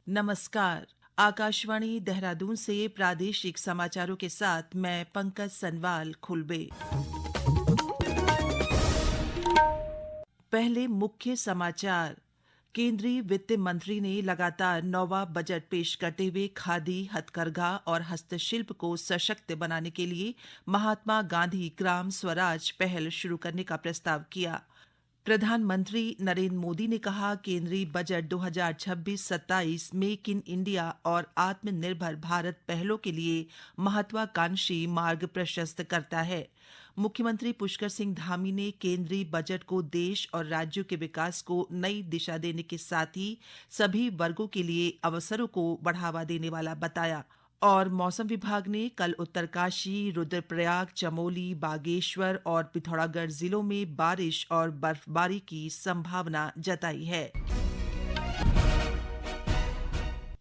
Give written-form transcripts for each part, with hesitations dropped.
नमस्कार। आकाशवाणी देहरादून से प्रादेशिक समाचारों के साथ मैं पंकज सनवाल खुलबे। पहले मुख्य समाचार। केंद्रीय वित्त मंत्री ने लगातार 9वां बजट पेश करते हुए खादी, हथकरघा और हस्तशिल्प को सशक्त बनाने के लिए महात्मा गांधी ग्राम स्वराज पहल शुरू करने का प्रस्ताव किया। प्रधानमंत्री नरेंद्र मोदी ने कहा, केंद्रीय बजट 2026-27 मेक इन इंडिया और आत्मनिर्भर भारत पहलों के लिए महत्वाकांक्षी मार्ग प्रशस्त करता है। मुख्यमंत्री पुष्कर सिंह धामी ने केंद्रीय बजट को देश और राज्यों के विकास को नई दिशा देने के साथ ही सभी वर्गों के लिए अवसरों को बढ़ावा देने वाला बताया। और मौसम विभाग ने कल उत्तरकाशी, रुद्रप्रयाग, चमोली, बागेश्वर और पिथौरागढ़ जिलों में बारिश और बर्फबारी की संभावना जताई है।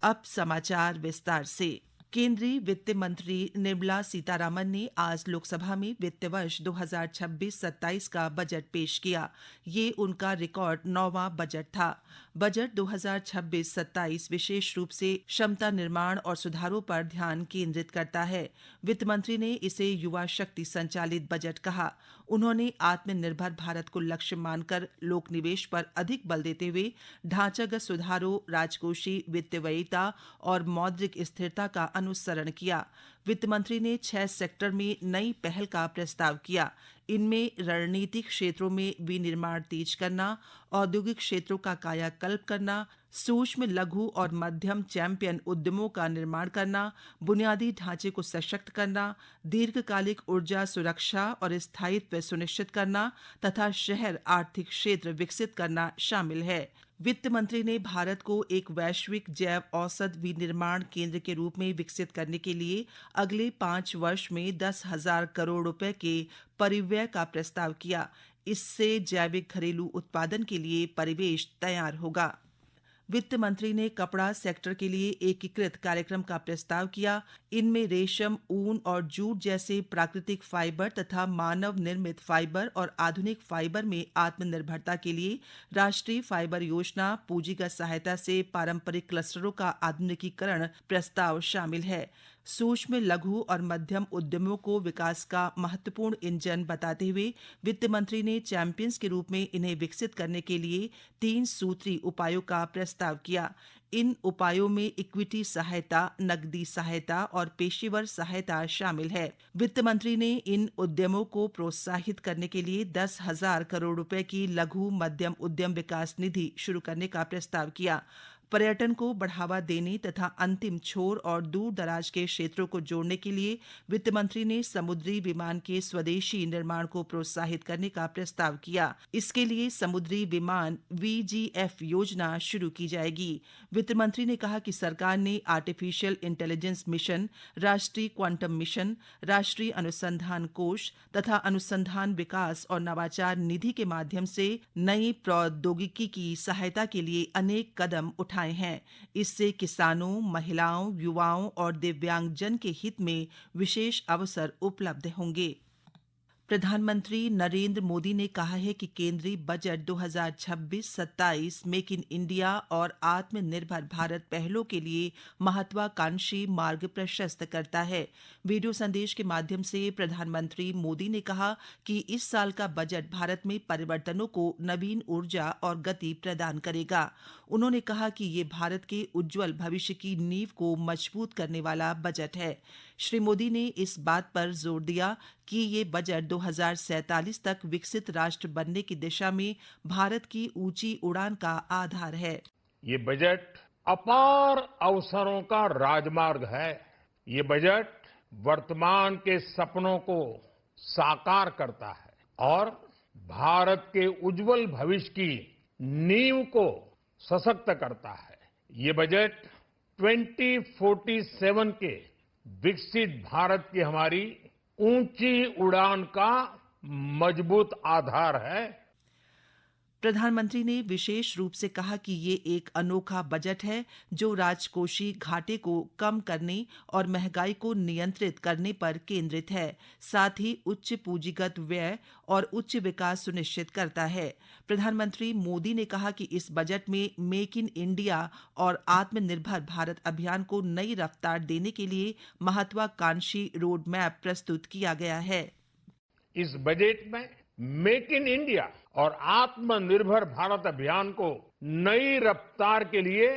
अब समाचार विस्तार से। केंद्रीय वित्त मंत्री निर्मला सीतारामन ने आज लोकसभा में वित्त वर्ष 2026-27 का बजट पेश किया। ये उनका रिकॉर्ड 9वां बजट था। बजट 2026-27 विशेष रूप से क्षमता निर्माण और सुधारों पर ध्यान केंद्रित करता है। वित्त मंत्री ने इसे युवा शक्ति संचालित बजट कहा। उन्होंने आत्मनिर्भर भारत को लक्ष्य मानकर लोक निवेश पर अधिक बल देते हुए ढांचागत सुधारों, राजकोषीय वित्तव्ययिता और मौद्रिक स्थिरता का अनुसरण किया। वित्त मंत्री ने 6 सेक्टर में नई पहल का प्रस्ताव किया। इनमें रणनीतिक क्षेत्रों में विनिर्माण तेज करना, औद्योगिक क्षेत्रों का कायाकल्प करना, सूक्ष्म, लघु और मध्यम चैंपियन उद्यमों का निर्माण करना, बुनियादी ढांचे को सशक्त करना, दीर्घकालिक ऊर्जा सुरक्षा और स्थायित्व सुनिश्चित करना तथा शहर आर्थिक क्षेत्र विकसित करना शामिल है। वित्त मंत्री ने भारत को एक वैश्विक जैव औसत विनिर्माण केंद्र के रूप में विकसित करने के लिए अगले 5 वर्ष में 10,000 करोड़ रुपए के परिव्यय का प्रस्ताव किया। इससे जैविक घरेलू उत्पादन के लिए परिवेश तैयार होगा। वित्त मंत्री ने कपड़ा सेक्टर के लिए एकीकृत कार्यक्रम का प्रस्ताव किया। इनमें रेशम, ऊन और जूट जैसे प्राकृतिक फाइबर तथा मानव निर्मित फाइबर और आधुनिक फाइबर में आत्मनिर्भरता के लिए राष्ट्रीय फाइबर योजना, पूंजीगत सहायता से पारंपरिक क्लस्टरों का आधुनिकीकरण प्रस्ताव शामिल है। सूक्ष्म, लघु और मध्यम उद्यमों को विकास का महत्वपूर्ण इंजन बताते हुए वित्त मंत्री ने चैंपियंस के रूप में इन्हें विकसित करने के लिए 3 सूत्री उपायों का प्रस्ताव किया। इन उपायों में इक्विटी सहायता, नकदी सहायता और पेशेवर सहायता शामिल है। वित्त मंत्री ने इन उद्यमों को प्रोत्साहित करने के लिए 10,000 करोड़ रुपए की लघु मध्यम उद्यम विकास निधि शुरू करने का प्रस्ताव किया। पर्यटन को बढ़ावा देने तथा अंतिम छोर और दूर दराज के क्षेत्रों को जोड़ने के लिए वित्त मंत्री ने समुद्री विमान के स्वदेशी निर्माण को प्रोत्साहित करने का प्रस्ताव किया। इसके लिए समुद्री विमान VGF योजना शुरू की जाएगी। वित्त मंत्री ने कहा कि सरकार ने आर्टिफिशियल इंटेलिजेंस मिशन, राष्ट्रीय क्वांटम मिशन, राष्ट्रीय अनुसंधान कोष तथा अनुसंधान विकास और नवाचार निधि के माध्यम से नई प्रौद्योगिकी की सहायता के लिए अनेक कदम उठाए हैं। इससे किसानों, महिलाओं, युवाओं और दिव्यांगजन के हित में विशेष अवसर उपलब्ध होंगे। प्रधानमंत्री नरेंद्र मोदी ने कहा है कि केंद्रीय बजट 2026-27 मेक इन इंडिया और आत्मनिर्भर भारत पहलों के लिए महत्वाकांक्षी मार्ग प्रशस्त करता है। वीडियो संदेश के माध्यम से प्रधानमंत्री मोदी ने कहा कि इस साल का बजट भारत में परिवर्तनों को नवीन ऊर्जा और गति प्रदान करेगा। उन्होंने कहा कि ये भारत के उज्जवल भविष्य की नींव को मजबूत करने वाला बजट है। श्री मोदी ने इस बात पर जोर दिया कि ये बजट 2047 तक विकसित राष्ट्र बनने की दिशा में भारत की ऊंची उड़ान का आधार है। ये बजट अपार अवसरों का राजमार्ग है। ये बजट वर्तमान के सपनों को साकार करता है और भारत के उज्जवल भविष्य की नींव को सशक्त करता है। ये बजट 2047 के विकसित भारत की हमारी ऊंची उड़ान का मजबूत आधार है। प्रधानमंत्री ने विशेष रूप से कहा कि ये एक अनोखा बजट है जो राजकोषीय घाटे को कम करने और महंगाई को नियंत्रित करने पर केंद्रित है, साथ ही उच्च पूंजीगत व्यय और उच्च विकास सुनिश्चित करता है। प्रधानमंत्री मोदी ने कहा कि इस बजट में मेक इन इंडिया और आत्मनिर्भर भारत अभियान को नई रफ्तार देने के लिए महत्वाकांक्षी रोड मैप प्रस्तुत किया गया है। इस बजट में मेक इन इंडिया और आत्मनिर्भर भारत अभियान को नई रफ्तार के लिए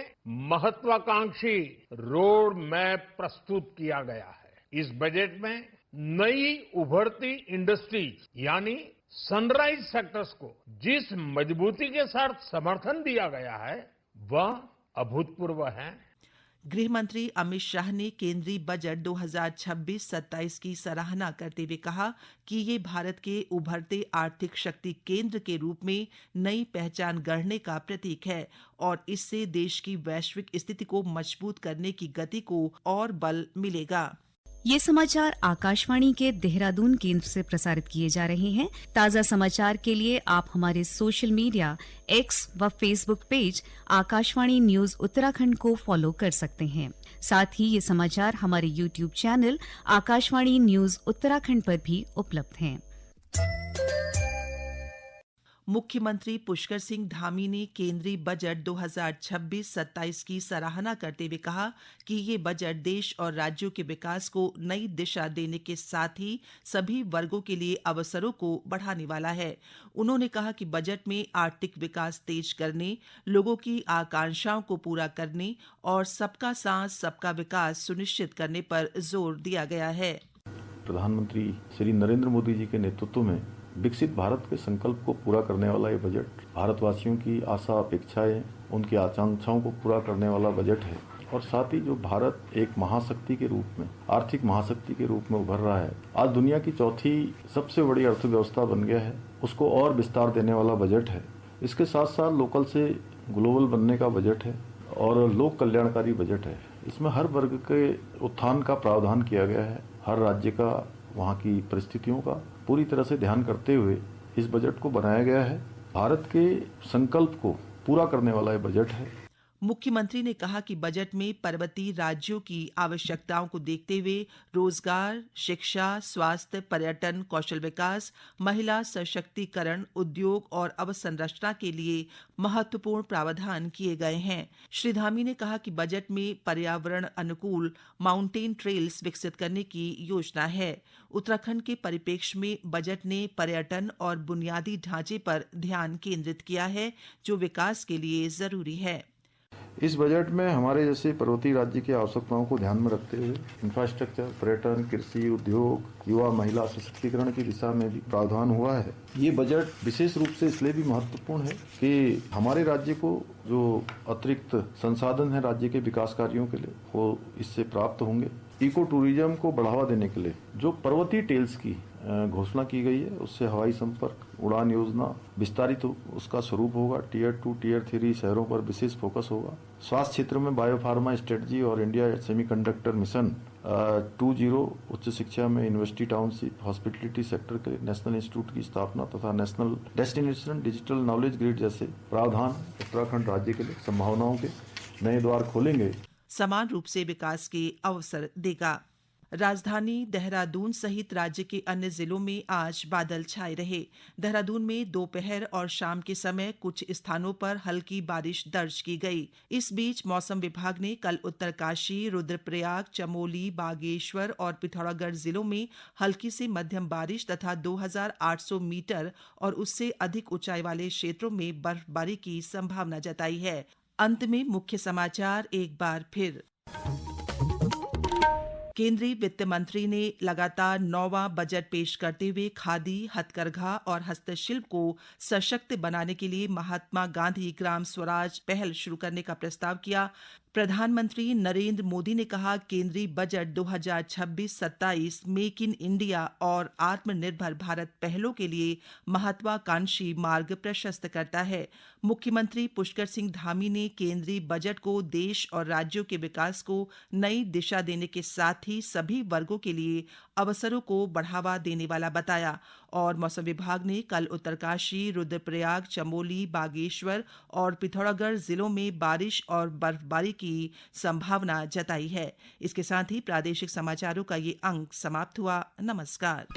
महत्वाकांक्षी रोड मैप प्रस्तुत किया गया है। इस बजट में नई उभरती इंडस्ट्रीज यानी सनराइज सेक्टर्स को जिस मजबूती के साथ समर्थन दिया गया है वह अभूतपूर्व है। गृह मंत्री अमित शाह ने केंद्रीय बजट 2026-27 की सराहना करते हुए कहा कि ये भारत के उभरते आर्थिक शक्ति केंद्र के रूप में नई पहचान गढ़ने का प्रतीक है और इससे देश की वैश्विक स्थिति को मजबूत करने की गति को और बल मिलेगा। ये समाचार आकाशवाणी के देहरादून केंद्र से प्रसारित किए जा रहे हैं। ताज़ा समाचार के लिए आप हमारे सोशल मीडिया एक्स व Facebook page Akashvani news Uttarakhand को फॉलो कर सकते हैं। साथ ही ये समाचार हमारे YouTube channel Akashvani news Uttarakhand पर भी उपलब्ध हैं। मुख्यमंत्री पुष्कर सिंह धामी ने केंद्रीय बजट 2026-27 की सराहना करते हुए कहा कि ये बजट देश और राज्यों के विकास को नई दिशा देने के साथ ही सभी वर्गों के लिए अवसरों को बढ़ाने वाला है। उन्होंने कहा कि बजट में आर्थिक विकास तेज करने, लोगों की आकांक्षाओं को पूरा करने और सबका साथ सबका विकास सुनिश्चित करने पर जोर दिया गया है। प्रधानमंत्री श्री नरेंद्र मोदी जी के नेतृत्व में विकसित भारत के संकल्प को पूरा करने वाला ये बजट भारतवासियों की आशा अपेक्षाएं, उनकी आकांक्षाओं को पूरा करने वाला बजट है और साथ ही जो भारत एक महाशक्ति के रूप में, आर्थिक महाशक्ति के रूप में उभर रहा है, आज दुनिया की चौथी सबसे बड़ी अर्थव्यवस्था बन गया है, उसको और विस्तार देने वाला बजट है। इसके साथ साथ लोकल से ग्लोबल बनने का बजट है और लोक कल्याणकारी बजट है। इसमें हर वर्ग के उत्थान का प्रावधान किया गया है। हर राज्य का, वहाँ की परिस्थितियों का पूरी तरह से ध्यान करते हुए इस बजट को बनाया गया है। भारत के संकल्प को पूरा करने वाला ये बजट है। मुख्यमंत्री ने कहा कि बजट में पर्वतीय राज्यों की आवश्यकताओं को देखते हुए रोजगार, शिक्षा, स्वास्थ्य, पर्यटन, कौशल विकास, महिला सशक्तिकरण, उद्योग और अवसंरचना के लिए महत्वपूर्ण प्रावधान किए गए हैं। श्री धामी ने कहा कि बजट में पर्यावरण अनुकूल माउंटेन ट्रेल्स विकसित करने की योजना है। उत्तराखंड के परिप्रेक्ष्य में बजट ने पर्यटन और बुनियादी ढांचे पर ध्यान केंद्रित किया है, जो विकास के लिए जरूरी है। इस बजट में हमारे जैसे पर्वतीय राज्य की आवश्यकताओं को ध्यान में रखते हुए इंफ्रास्ट्रक्चर, पर्यटन, कृषि, उद्योग, युवा, महिला सशक्तिकरण की दिशा में भी प्रावधान हुआ है। ये बजट विशेष रूप से इसलिए भी महत्वपूर्ण है कि हमारे राज्य को जो अतिरिक्त संसाधन है राज्य के विकास कार्यों के लिए, वो इससे प्राप्त होंगे। इको टूरिज्म को बढ़ावा देने के लिए जो पर्वतीय टेल्स की घोषणा की गई है, उससे हवाई संपर्क, उड़ान योजना विस्तारित उसका स्वरूप होगा। टियर 2, टियर 3 शहरों पर विशेष फोकस होगा। स्वास्थ्य क्षेत्र में बायोफार्मा स्ट्रेटजी और इंडिया सेमीकंडक्टर मिशन 2.0, उच्च शिक्षा में यूनिवर्सिटी टाउनशिप, हॉस्पिटलिटी सेक्टर के नेशनल इंस्टीट्यूट की स्थापना तथा national destination digital knowledge grid जैसे प्रावधान उत्तराखंड राज्य के लिए संभावनाओं के नए द्वार खोलेंगे, समान रूप से विकास के अवसर देगा। राजधानी देहरादून सहित राज्य के अन्य जिलों में आज बादल छाए रहे। देहरादून में दोपहर और शाम के समय कुछ स्थानों पर हल्की बारिश दर्ज की गई। इस बीच मौसम विभाग ने कल उत्तरकाशी, रुद्रप्रयाग, चमोली, बागेश्वर और पिथौरागढ़ जिलों में हल्की से मध्यम बारिश तथा 2800 मीटर और उससे अधिक ऊंचाई वाले क्षेत्रों में बर्फबारी की संभावना जताई है। अंत में मुख्य समाचार एक बार फिर। केंद्रीय वित्त मंत्री ने लगातार 9वां बजट पेश करते हुए खादी, हथकरघा और हस्तशिल्प को सशक्त बनाने के लिए महात्मा गांधी ग्राम स्वराज पहल शुरू करने का प्रस्ताव किया। प्रधानमंत्री नरेंद्र मोदी ने कहा, केंद्रीय बजट 2026-27 मेक इन इंडिया और आत्मनिर्भर भारत पहलों के लिए महत्वाकांक्षी मार्ग प्रशस्त करता है। मुख्यमंत्री पुष्कर सिंह धामी ने केंद्रीय बजट को देश और राज्यों के विकास को नई दिशा देने के साथ ही सभी वर्गों के लिए अवसरों को बढ़ावा देने वाला बताया। और मौसम विभाग ने कल उत्तरकाशी, रुद्रप्रयाग, चमोली, बागेश्वर और पिथौरागढ़ जिलों में बारिश और बर्फबारी की संभावना जताई है। इसके साथ ही प्रादेशिक समाचारों का ये अंक समाप्त हुआ। नमस्कार।